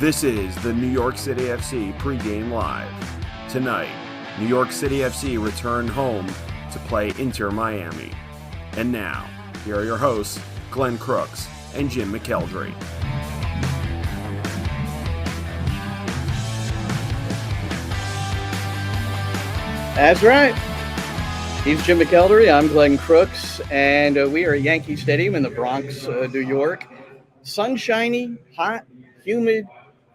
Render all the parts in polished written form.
This is the New York City FC Pregame Live. Tonight, New York City FC return home to play Inter Miami. And now, here are your hosts, Glenn Crooks and Jim McElderry. That's right. He's Jim McElderry. I'm Glenn Crooks, and we are at Yankee Stadium in the Bronx, New York. Sunshiny, hot, humid.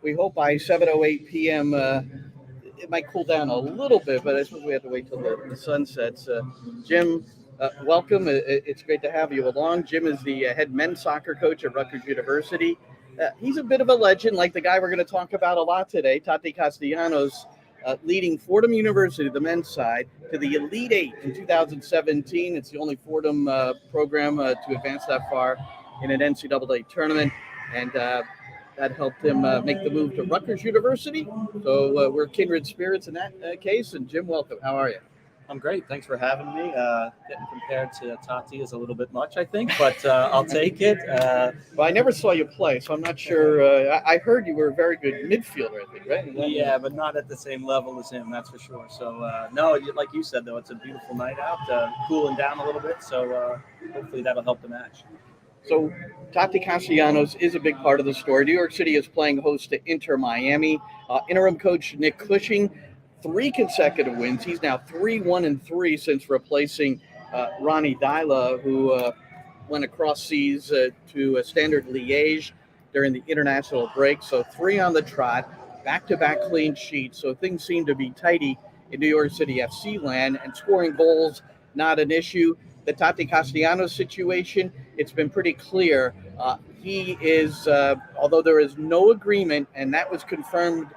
We hope by 7:08 p.m. It might cool down a little bit, but I suppose we have to wait till the sun sets. Jim, welcome. It's great to have you along. Jim is the head men's soccer coach at Rutgers University. He's a bit of a legend, like the guy we're going to talk about a lot today, Tati Castellanos, leading Fordham University, the men's side, to the Elite Eight in 2017. It's the only Fordham program to advance that far in an NCAA tournament, and that helped him make the move to Rutgers University. So we're kindred spirits in that case. And Jim, welcome. How are you? I'm great. Thanks for having me. Getting compared to Tati is a little bit much, I think, but I'll take it. Well, I never saw you play, so I'm not sure. I heard you were a very good midfielder, I think, right? Yeah, but not at the same level as him, that's for sure. So, no, like you said, though, it's a beautiful night out, cooling down a little bit, so hopefully that'll help the match. So Tati Castellanos is a big part of the story. New York City is playing host to Inter Miami. Interim coach Nick Cushing, 3 consecutive wins. He's now 3-1-3 since replacing Ronnie Dyla, who went across seas to Standard Liège during the international break. So 3 on the trot, back-to-back clean sheets. So things seem to be tidy in New York City FC land, and scoring goals, not an issue. The Tati Castellanos situation, it's been pretty clear. He is, although there is no agreement, and that was confirmed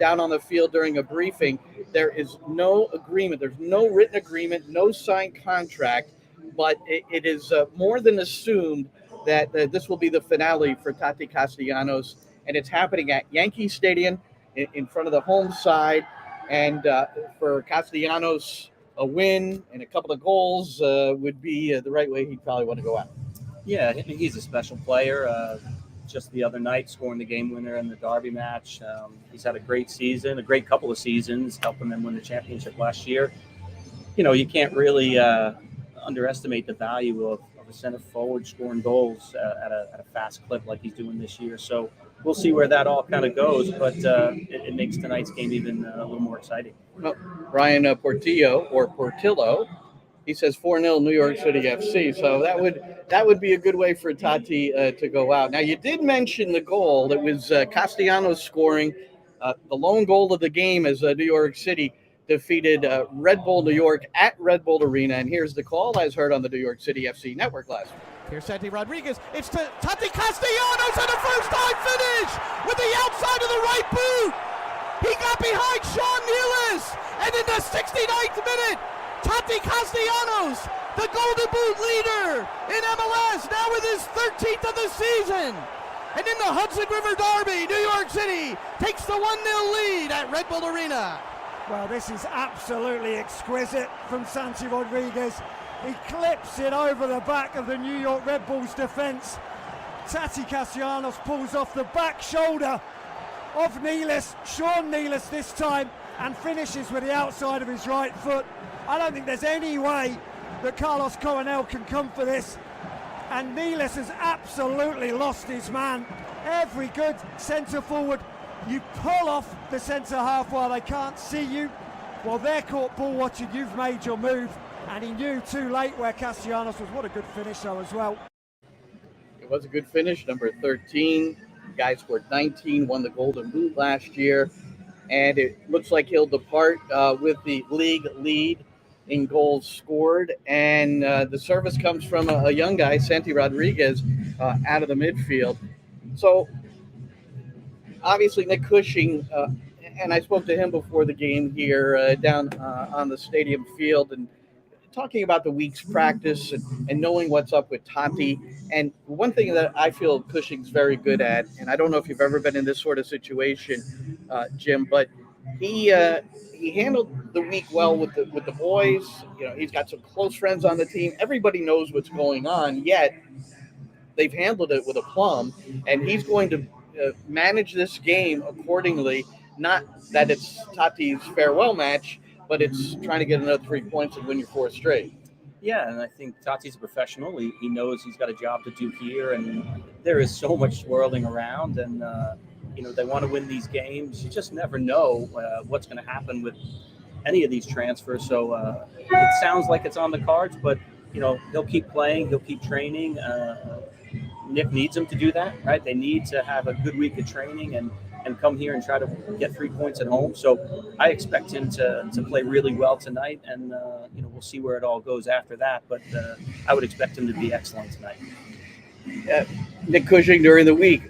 down on the field during a briefing, there is no agreement. There's no written agreement, no signed contract, but it is more than assumed that this will be the finale for Tati Castellanos, and it's happening at Yankee Stadium in front of the home side. And for Castellanos, a win and a couple of goals would be the right way he'd probably want to go out. Yeah, he's a special player. Just the other night, scoring the game winner in the Derby match. He's had a great season, a great couple of seasons, helping them win the championship last year. You know, you can't really underestimate the value of a center forward scoring goals at a fast clip like he's doing this year. So we'll see where that all kind of goes, but it makes tonight's game even a little more exciting. Well, Ryan Portillo, he says 4-0 New York City FC. So that would be a good way for Tati to go out. Now, you did mention the goal. It was Castellanos scoring the lone goal of the game as New York City defeated Red Bull New York at Red Bull Arena. And here's the call as heard on the New York City FC network last week. Here's Santi Rodriguez. It's to Tati Castellanos and a first-time finish with the outside of the right boot. He got behind Sean Nealis, and in the 69th minute, Tati Castellanos, the Golden Boot leader in MLS, now with his 13th of the season. And in the Hudson River Derby, New York City takes the 1-0 lead at Red Bull Arena. Well, this is absolutely exquisite from Santi Rodriguez. He clips it over the back of the New York Red Bulls defense. Tati Castellanos pulls off the back shoulder of Nealis, Sean Nealis this time, and finishes with the outside of his right foot. I don't think there's any way that Carlos Coronel can come for this. And Nealis has absolutely lost his man. Every good centre forward, you pull off the centre half while they can't see you. While they're caught ball watching, you've made your move. And he knew too late where Castellanos was. What a good finish though as well. It was a good finish, number 13. The guy scored 19, won the Golden Boot last year. And it looks like he'll depart with the league lead in goals scored. And the service comes from a young guy, Santi Rodriguez, out of the midfield. So, obviously, Nick Cushing, and I spoke to him before the game here down on the stadium field, and talking about the week's practice and knowing what's up with Tati. And one thing that I feel Cushing's very good at, and I don't know if you've ever been in this sort of situation, Jim, but he handled the week well with the boys. You know, he's got some close friends on the team. Everybody knows what's going on, yet they've handled it with aplomb, and he's going to manage this game accordingly. Not that it's Tati's farewell match, but it's trying to get another 3 points and win your fourth straight. Yeah, and I think Tati's a professional. He knows he's got a job to do here, and there is so much swirling around, and they want to win these games. You just never know what's going to happen with any of these transfers. So it sounds like it's on the cards, but he'll keep playing, he'll keep training. Nick needs him to do that, right? They need to have a good week of training and come here and try to get 3 points at home. So I expect him to play really well tonight, and we'll see where it all goes after that. But I would expect him to be excellent tonight. Nick Cushing during the week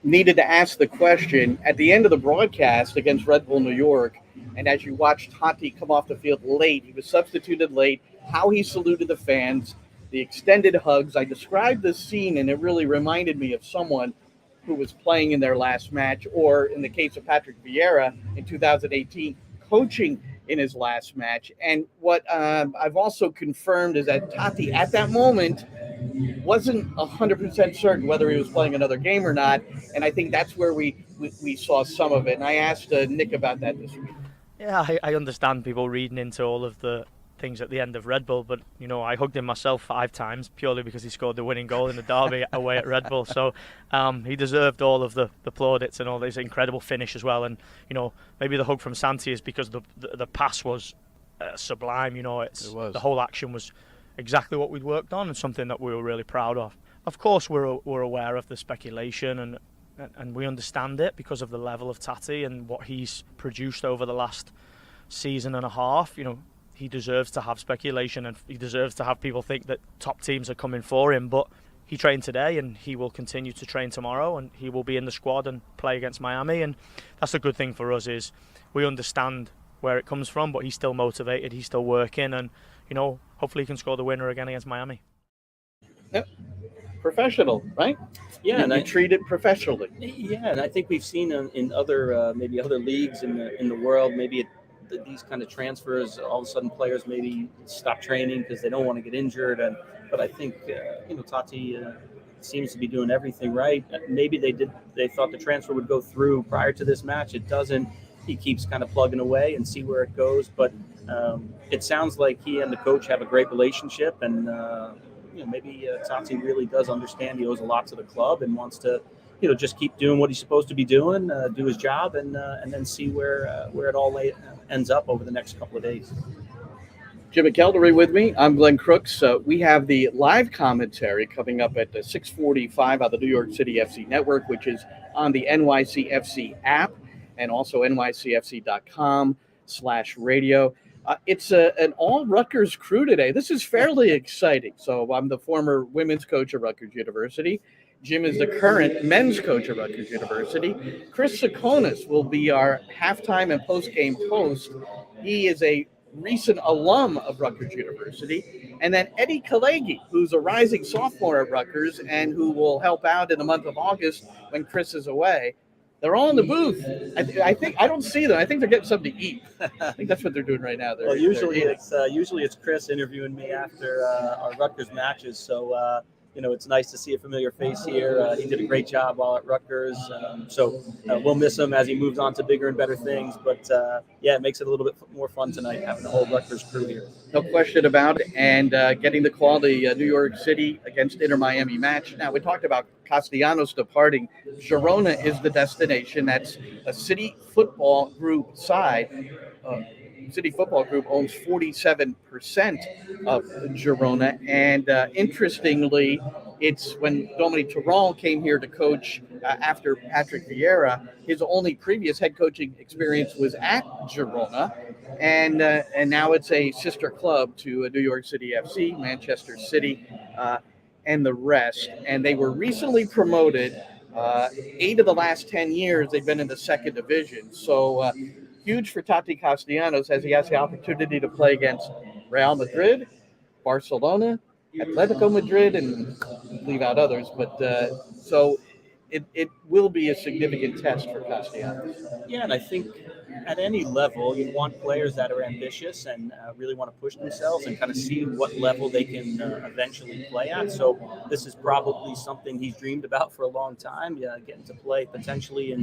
needed to ask the question at the end of the broadcast against Red Bull New York, and as you watched Tati come off the field late, he was substituted late, how he saluted the fans, the extended hugs. I described this scene, and it really reminded me of someone who was playing in their last match, or in the case of Patrick Vieira in 2018, coaching in his last match. And what I've also confirmed is that Tati, at that moment, wasn't 100% certain whether he was playing another game or not, and I think that's where we saw some of it. And I asked Nick about that this week. Yeah, I understand people reading into all of the things at the end of Red Bull, but I hugged him myself 5 times purely because he scored the winning goal in the derby away at Red Bull. So he deserved all of the plaudits and all this incredible finish as well. And maybe the hug from Santi is because the pass was sublime. It was. The whole action was exactly what we'd worked on and something that we were really proud of. Of course, we're aware of the speculation and we understand it because of the level of Tati and what he's produced over the last season and a half. He deserves to have speculation and he deserves to have people think that top teams are coming for him. But he trained today and he will continue to train tomorrow and he will be in the squad and play against Miami. And that's a good thing for us is we understand where it comes from, but he's still motivated, he's still working, and hopefully he can score the winner again against Miami. Yep. Professional, right? Yeah, and I treat it professionally. Yeah, and I think we've seen in other maybe other leagues in the world, maybe these kind of transfers, all of a sudden players maybe stop training because they don't want to get injured. But I think Tati seems to be doing everything right. Maybe they thought the transfer would go through prior to this match. It doesn't. He keeps kind of plugging away and see where it goes. But it sounds like he and the coach have a great relationship, and maybe Tati really does understand he owes a lot to the club and wants to just keep doing what he's supposed to be doing, do his job, and then see where it all ends up over the next couple of days. Jim McElderry with me. I'm Glenn Crooks. We have the live commentary coming up at 6:45 on the New York City FC Network, which is on the NYCFC app and also nycfc.com/radio. It's an all Rutgers crew today. This is fairly exciting. So I'm the former women's coach at Rutgers University. Jim is the current men's coach at Rutgers University. Chris Sakonis will be our halftime and post-game host. He is a recent alum of Rutgers University. And then Eddie Kalegi, who's a rising sophomore at Rutgers and who will help out in the month of August when Chris is away. They're all in the booth. I think I don't see them. I think they're getting something to eat. I think that's what they're doing right now. Usually it's Chris interviewing me after our Rutgers matches. So it's nice to see a familiar face here. He did a great job while at Rutgers. So we'll miss him as he moves on to bigger and better things. But it makes it a little bit more fun tonight having the whole Rutgers crew here. No question about it. And getting to call the New York City against Inter Miami match. Now, we talked about Castellanos departing. Girona is the destination. That's a City Football Group side. City Football Group owns 47% of Girona. And interestingly, it's when Dominique Terral came here to coach after Patrick Vieira, his only previous head coaching experience was at Girona. And now it's a sister club to New York City FC, Manchester City, and the rest. And they were recently promoted. 8 of the last 10 years, they've been in the second division. So huge for Tati Castellanos as he has the opportunity to play against Real Madrid, Barcelona, Atletico Madrid, and leave out others. But so it will be a significant test for Castellanos. Yeah, and I think at any level, you want players that are ambitious and really want to push themselves and kind of see what level they can eventually play at. So this is probably something he's dreamed about for a long time, getting to play potentially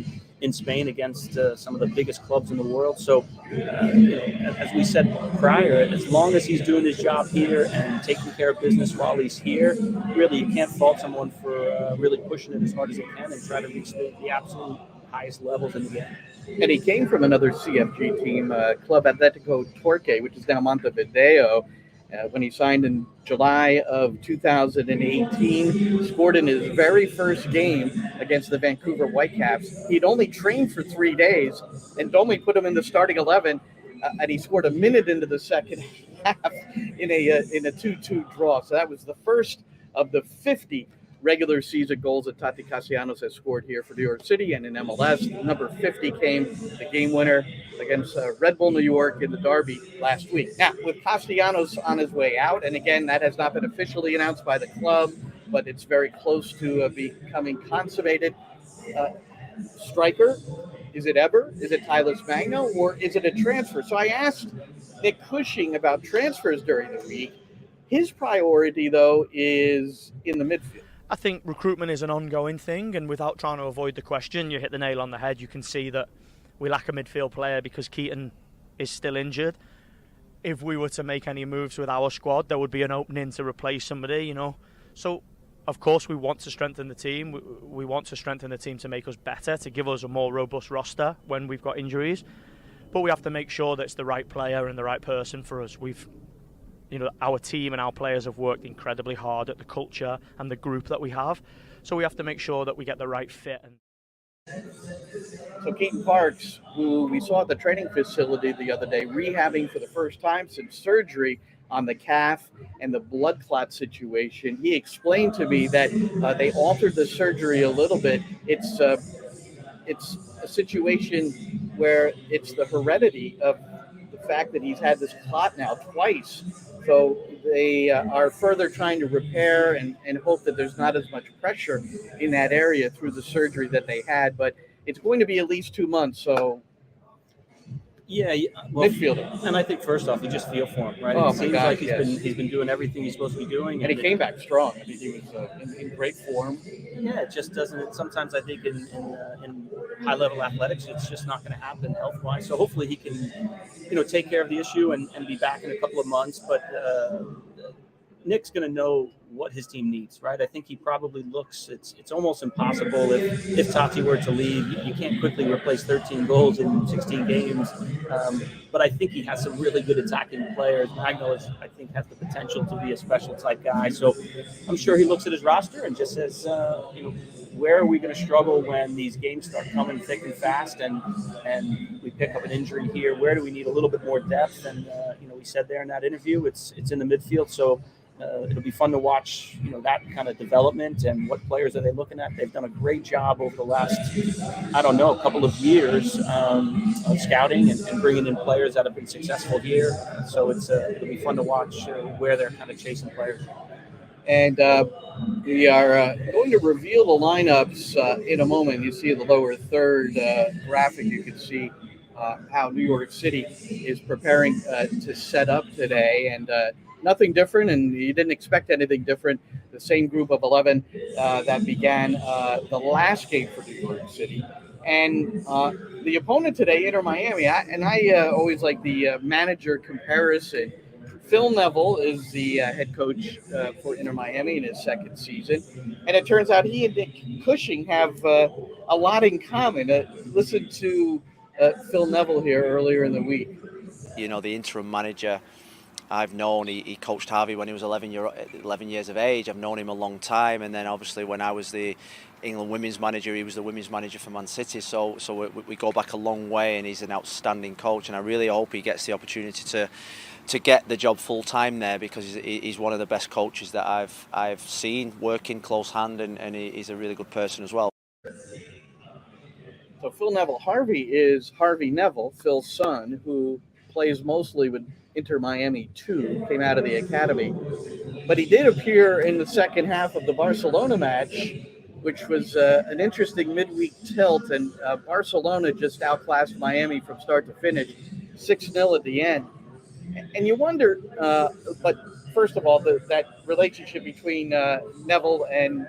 in Spain against some of the biggest clubs in the world. So, as we said prior, as long as he's doing his job here and taking care of business while he's here, really you can't fault someone for really pushing it as hard as they can and try to reach the absolute highest levels in the game. And he came from another CFG team, Club Atletico Torque, which is now Montevideo. When he signed in July of 2018, scored in his very first game against the Vancouver Whitecaps. He'd only trained for 3 days and only put him in the starting 11, and he scored a minute into the second half in a 2-2 draw. So that was the first of the 50 regular season goals that Tati Castellanos has scored here for New York City and in MLS. Number 50 came the game winner against Red Bull New York in the derby last week. Now, with Castellanos on his way out, and again, that has not been officially announced by the club, but it's very close to becoming consummated. Striker, is it Eber? Is it Tyler Magno? Or is it a transfer? So I asked Nick Cushing about transfers during the week. His priority, though, is in the midfield. I think recruitment is an ongoing thing, and without trying to avoid the question, you hit the nail on the head. You can see that we lack a midfield player because Keaton is still injured. If we were to make any moves with our squad, there would be an opening to replace somebody, So, of course, we want to strengthen the team. We want to strengthen the team to make us better, to give us a more robust roster when we've got injuries. But we have to make sure that it's the right player and the right person for us. Our team and our players have worked incredibly hard at the culture and the group that we have. So we have to make sure that we get the right fit. So Keaton Parks, who we saw at the training facility the other day, rehabbing for the first time since surgery on the calf and the blood clot situation, he explained to me that they altered the surgery a little bit. It's a situation where it's the heredity of the fact that he's had this clot now twice. So they are further trying to repair and hope that there's not as much pressure in that area through the surgery that they had. But it's going to be at least 2 months. So midfielder. And I think first off, you just feel for him, right? Oh, it seems like he's been doing everything he's supposed to be doing, and he came back strong. I mean, he was in great form. Yeah, it just doesn't. Sometimes I think in high level athletics, it's just not going to happen health wise. So hopefully he can, take care of the issue and be back in a couple of months. But Nick's going to know what his team needs, right? I think he probably looks. It's almost impossible if Tati were to leave. You can't quickly replace 13 goals in 16 games. But I think he has some really good attacking players. Magno, I think, has the potential to be a special type guy. So I'm sure he looks at his roster and just says, where are we going to struggle when these games start coming thick and fast and we pick up an injury here? Where do we need a little bit more depth? And, we said there in that interview, it's in the midfield. So it'll be fun to watch, that kind of development and what players are they looking at. They've done a great job over the last, couple of years of scouting and bringing in players that have been successful here. So it'll be fun to watch where they're kind of chasing players. And we are going to reveal the lineups in a moment. You see the lower third graphic, you can see how New York City is preparing to set up today. And nothing different, and you didn't expect anything different. The same group of 11 that began the last game for New York City. And the opponent today, Inter Miami, I always like the manager comparison. Phil Neville is the head coach for Inter Miami in his second season. And it turns out he and Nick Cushing have a lot in common. Listen to Phil Neville here earlier in the week. The interim manager I've known, he coached Harvey when he was 11 years of age. I've known him a long time, and then obviously when I was the England women's manager, he was the women's manager for Man City. So we go back a long way, and he's an outstanding coach, and I really hope he gets the opportunity to get the job full time there, because he's one of the best coaches that I've seen working close hand, and he's a really good person as well. So Phil Neville, Harvey is Harvey Neville, Phil's son, who plays mostly with Inter Miami 2, came out of the academy. But he did appear in the second half of the Barcelona match which was an interesting midweek tilt, and Barcelona just outclassed Miami from start to finish, 6-0 at the end. And you wonder, but first of all, that relationship between Neville and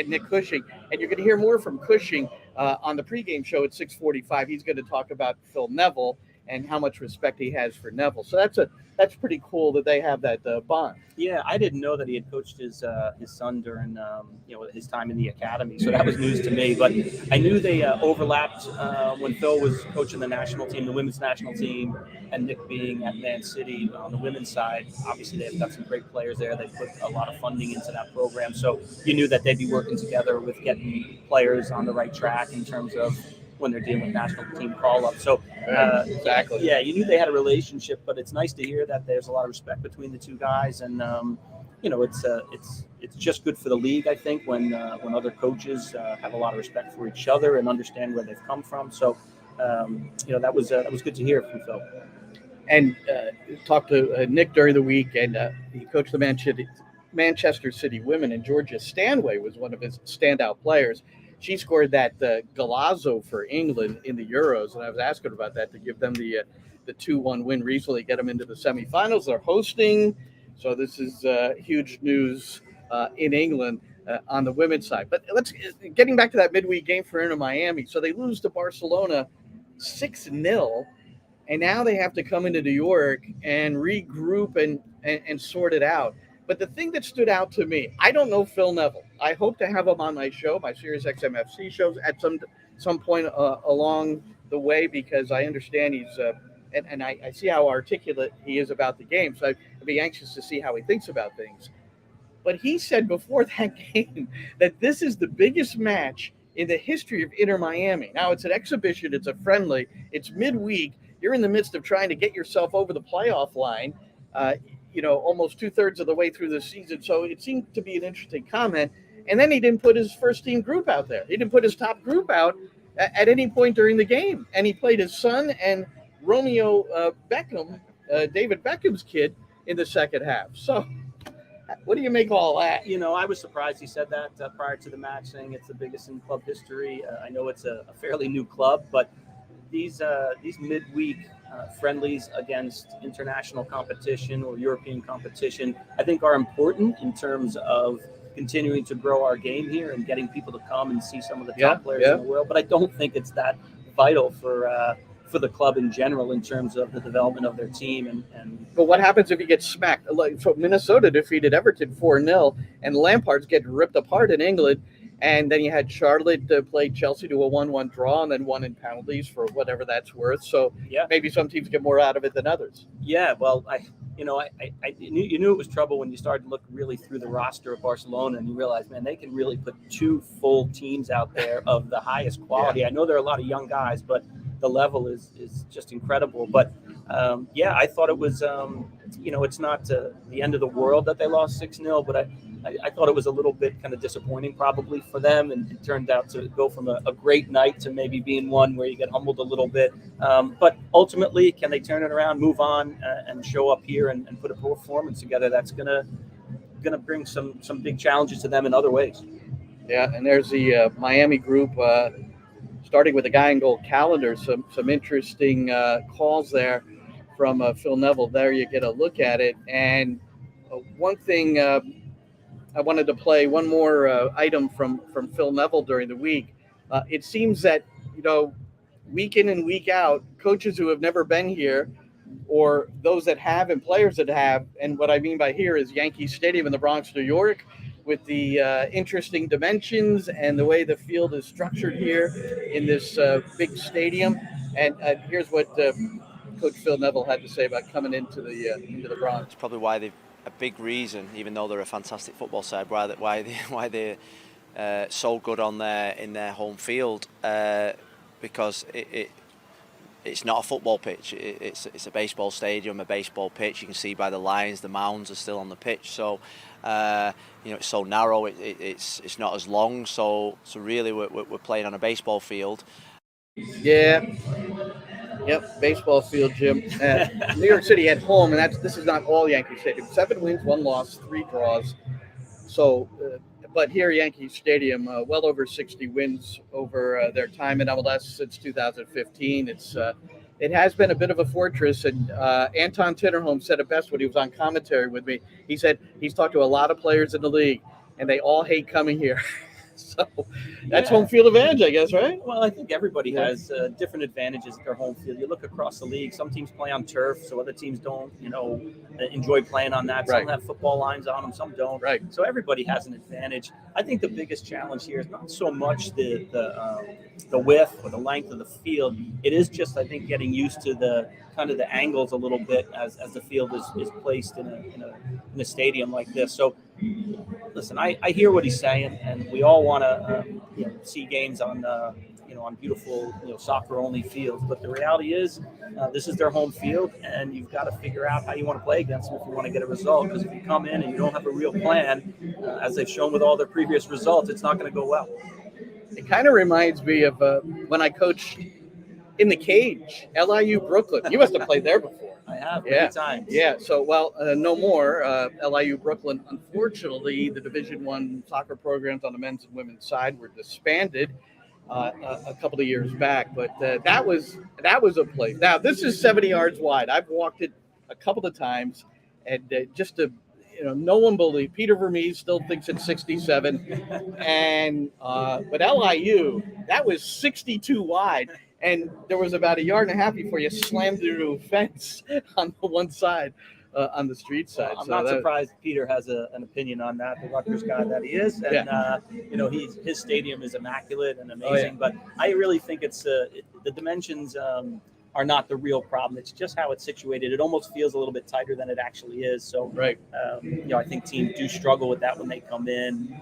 Nick Cushing, and you're going to hear more from Cushing on the pregame show at 6:45. He's going to talk about Phil Neville and how much respect he has for Neville. So that's pretty cool that they have that bond. Yeah, I didn't know that he had coached his son during his time in the academy, so that was news to me. But I knew they overlapped when Phil was coaching the national team, the women's national team, and Nick being at Man City on the women's side. Obviously, they've got some great players there. They put a lot of funding into that program, so you knew that they'd be working together with getting players on the right track in terms of when they're dealing with national team call-up. So, exactly. Yeah, you knew they had a relationship, but it's nice to hear that there's a lot of respect between the two guys, and it's just good for the league, I think, when other coaches have a lot of respect for each other and understand where they've come from. So, that was good to hear from Phil. And talked to Nick during the week, and he coached the Manchester City women, and Georgia Stanway was one of his standout players. She scored that Golazo for England in the Euros, and I was asking about that to give them the 2-1 win recently, get them into the semifinals. They're hosting, so this is huge news in England on the women's side. But getting back to that midweek game for Inter Miami. So they lose to Barcelona 6-0, and now they have to come into New York and regroup and sort it out. But the thing that stood out to me, I don't know Phil Neville. I hope to have him on my show, my Sirius XMFC shows, at some point along the way, because I understand he's and I see how articulate he is about the game. So I'd be anxious to see how he thinks about things. But he said before that game that this is the biggest match in the history of Inter Miami. Now, it's an exhibition. It's a friendly. It's midweek. You're in the midst of trying to get yourself over the playoff line. Almost 2/3 of the way through the season. So it seemed to be an interesting comment. And then he didn't put his first team group out there. He didn't put his top group out at any point during the game. And he played his son and Romeo Beckham, David Beckham's kid, in the second half. So what do you make of all that? I was surprised he said that prior to the match, saying it's the biggest in club history. I know it's a fairly new club, but these midweek friendlies against international competition or European competition, I think, are important in terms of continuing to grow our game here and getting people to come and see some of the top players in the world. But I don't think it's that vital for the club in general in terms of the development of their team. But what happens if you get smacked? So Minnesota defeated Everton 4-0, and Lampard's getting ripped apart in England. And then you had Charlotte play Chelsea to a 1-1 draw, and then won in penalties for whatever that's worth. So maybe some teams get more out of it than others. Yeah, well, I knew it was trouble when you started to look really through the roster of Barcelona, and you realize, man, they can really put two full teams out there of the highest quality. I know there are a lot of young guys, but the level is just incredible. But I thought it was it's not the end of the world that they lost 6-0, but I thought it was a little bit kind of disappointing probably for them, and it turned out to go from a great night to maybe being one where you get humbled a little bit. But ultimately, can they turn it around, move on, and show up here and put a performance together that's gonna bring some big challenges to them in other ways? Yeah, and there's the Miami group, starting with the guy in goal calendar. Some interesting calls there from Phil Neville. There you get a look at it. And one thing I wanted to play one more item from Phil Neville during the week. It seems that, week in and week out, coaches who have never been here, or those that have and players that have, and what I mean by here is Yankee Stadium in the Bronx, New York, with the interesting dimensions and the way the field is structured here in this big stadium. And here's what Coach Phil Neville had to say about coming into the Bronx. It's probably why they've a big reason, even though they're a fantastic football side, why they're so good in their home field, because it's not a football pitch. It's a baseball stadium, a baseball pitch. You can see by the lines, the mounds are still on the pitch. So it's so narrow. It's not as long. So really, we're playing on a baseball field. Yeah. Yep, baseball field, Jim. New York City at home, and this is not all Yankee Stadium. 7 wins, 1 loss, 3 draws. So, but here at Yankee Stadium, well over 60 wins over their time in MLS since 2015. It has been a bit of a fortress, and Anton Tinnerholm said it best when he was on commentary with me. He said he's talked to a lot of players in the league, and they all hate coming here. So that's home field advantage, I guess, right? Well, I think everybody has different advantages at their home field. You look across the league, some teams play on turf, so other teams don't, enjoy playing on that. Some have football lines on them, some don't. Right. So everybody has an advantage. I think the biggest challenge here is not so much the width or the length of the field. It is just, I think, getting used to the kind of the angles a little bit as the field is placed in a stadium like this. So, listen, I hear what he's saying, and we all want to see games on on beautiful soccer only fields. But the reality is, this is their home field, and you've got to figure out how you want to play against them if you want to get a result. Because if you come in and you don't have a real plan, as they've shown with all their previous results, it's not going to go well. It kind of reminds me of when I coached in the cage, LIU Brooklyn. You must have played there before. I have many times. Yeah. So, no more. LIU Brooklyn. Unfortunately, the Division I soccer programs on the men's and women's side were disbanded a couple of years back. But that was a place. Now, this is 70 yards wide. I've walked it a couple of times, and no one believes. Peter Vermees still thinks it's 67, and but LIU, that was 62 wide. And there was about a yard and a half before you slammed into a fence on the one side, on the street side. Well, I'm not surprised Peter has an opinion on that, the Rutgers guy that he is. And, his stadium is immaculate and amazing. But I really think it's the dimensions are not the real problem. It's just how it's situated. It almost feels a little bit tighter than it actually is. So, I think teams do struggle with that when they come in.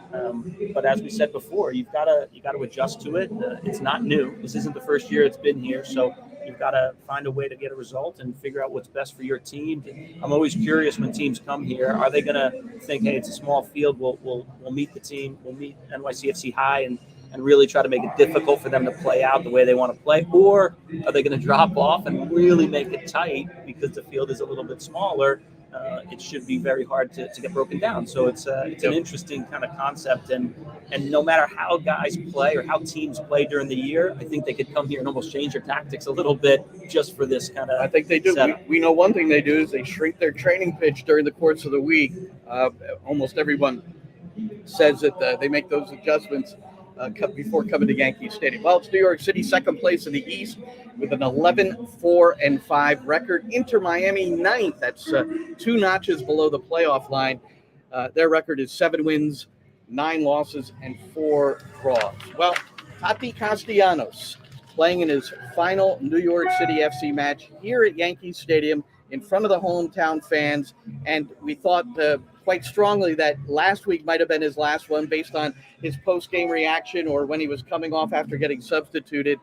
But as we said before, you've got to adjust to it. It's not new. This isn't the first year it's been here. So you've got to find a way to get a result and figure out what's best for your team. I'm always curious when teams come here. Are they going to think, hey, it's a small field. We'll meet the team. We'll meet NYCFC high and really try to make it difficult for them to play out the way they want to play? Or are they going to drop off and really make it tight because the field is a little bit smaller? It should be very hard to get broken down. So it's an interesting kind of concept. And no matter how guys play or how teams play during the year, I think they could come here and almost change their tactics a little bit just for this kind of I think they do. We know one thing they do is they shrink their training pitch during the course of the week. Almost everyone says that they make those adjustments before coming to Yankee Stadium. Well, it's New York City, second place in the East with an 11-4-5 record. Inter Miami, ninth. That's 2 notches below the playoff line. Their record is 7 wins, 9 losses, and 4 draws. Well, Tati Castellanos playing in his final New York City FC match here at Yankee Stadium in front of the hometown fans. And we thought quite strongly that last week might have been his last one based on his post-game reaction or when he was coming off after getting substituted.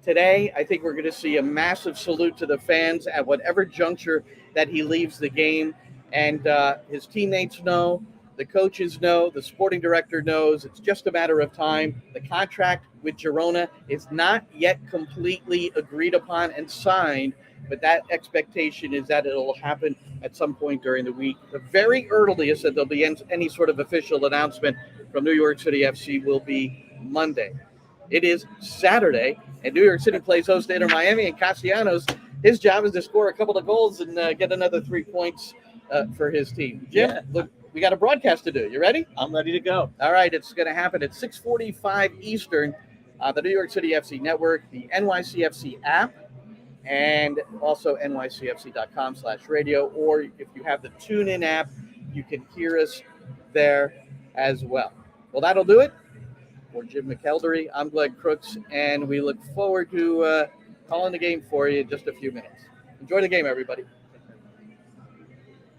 Today, I think we're going to see a massive salute to the fans at whatever juncture that he leaves the game. And his teammates know, the coaches know, the sporting director knows. It's just a matter of time. The contract with Girona is not yet completely agreed upon and signed, but that expectation is that it'll happen at some point during the week. The very earliest that there'll be any sort of official announcement from New York City FC will be Monday. It is Saturday, and New York City plays host to Inter Miami, and Castellanos, his job is to score a couple of goals and get another 3 points for his team. Jim, look, we got a broadcast to do. You ready? I'm ready to go. All right, it's going to happen at 6:45 Eastern, the New York City FC Network, the NYCFC app, and also nycfc.com/radio, or if you have the TuneIn app, you can hear us there as well. Well, that'll do it. For Jim McElderry, I'm Glenn Crooks, and we look forward to calling the game for you in just a few minutes. Enjoy the game, everybody.